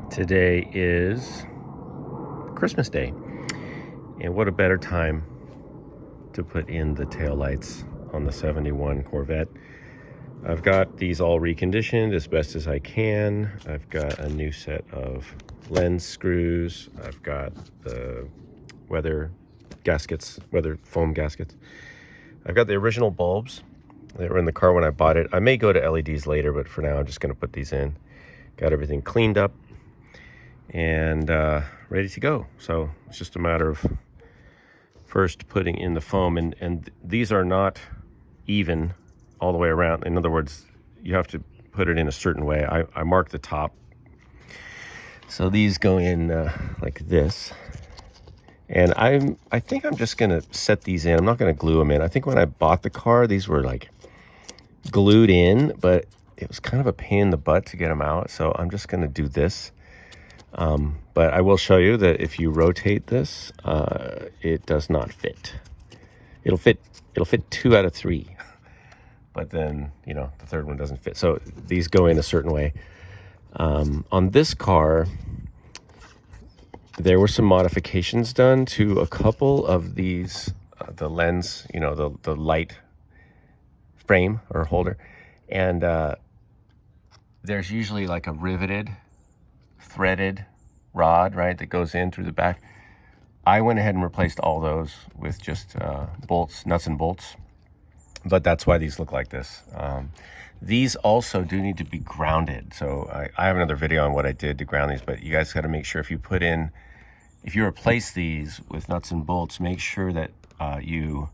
Today is Christmas Day, and what a better time to put in the taillights on the 71 Corvette. I've got these all reconditioned as best as I can. I've got a new set of lens screws. I've got the weather foam gaskets. I've got the original bulbs. They were in the car when I bought it. I may go to LEDs later, but for now I'm just going to put these in. Got everything cleaned up and ready to go. So it's just a matter of first putting in the foam, and these are not even all the way around. In other words, you have to put it in a certain way. I marked the top, so these go in like this, and I think I'm just gonna set these in. I'm not gonna glue them in. I think when I bought the car, these were like glued in, but it was kind of a pain in the butt to get them out, so I'm just gonna do this. But I will show you that if you rotate this, it does not fit. It'll fit 2 out of 3, but then, you know, the third one doesn't fit. So these go in a certain way. On this car, there were some modifications done to a couple of these, the lens, you know, the light frame or holder. And there's usually like a riveted, threaded rod, right, that goes in through the back. I went ahead and replaced all those with just bolts, nuts and bolts, but that's why these look like this. These also do need to be grounded, so I have another video on what I did to ground these, but you guys got to make sure if you replace these with nuts and bolts, make sure that you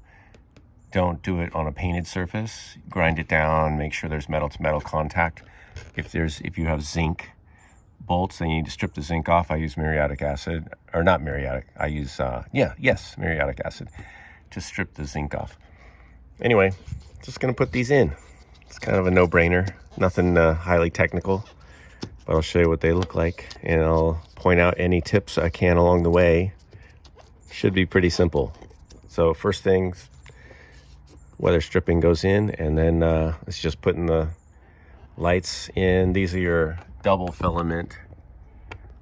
don't do it on a painted surface. Grind it down, make sure there's metal to metal contact. If you have zinc bolts, then you need to strip the zinc off. I use muriatic acid, or not muriatic, I use muriatic acid to strip the zinc off. Anyway, just gonna put these in. It's kind of a no-brainer, nothing highly technical, but I'll show you what they look like, and I'll point out any tips I can along the way. Should be pretty simple. So first things, weather stripping goes in, and then it's just putting the lights in. These are your double filament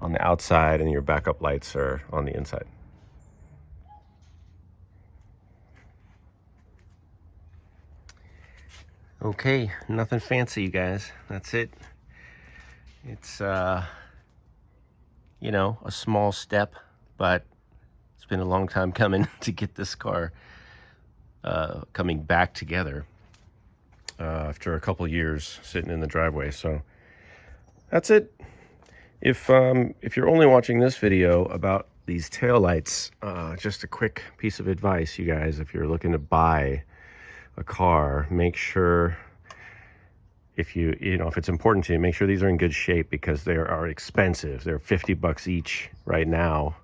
on the outside, and your backup lights are on the inside. Okay, nothing fancy, you guys. That's it. It's you know, a small step, but it's been a long time coming to get this car coming back together after a couple years sitting in the driveway. So that's it. If you're only watching this video about these taillights, just a quick piece of advice, you guys. If you're looking to buy a car, make sure, if it's important to you, make sure these are in good shape, because they are expensive. They're $50 each right now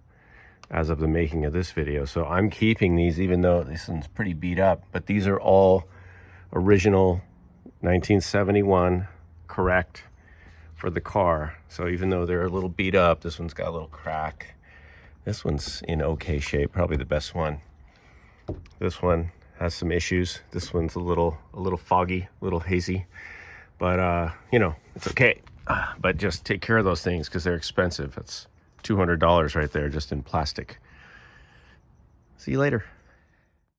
as of the making of this video. So I'm keeping these, even though this one's pretty beat up, but these are all original 1971 correct for the car. So even though they're a little beat up, this one's got a little crack. This one's in okay shape, probably the best one. This one has some issues. This one's a little foggy, a little hazy, but you know, it's okay. But just take care of those things, because they're expensive. It's $200 right there just in plastic. See you later.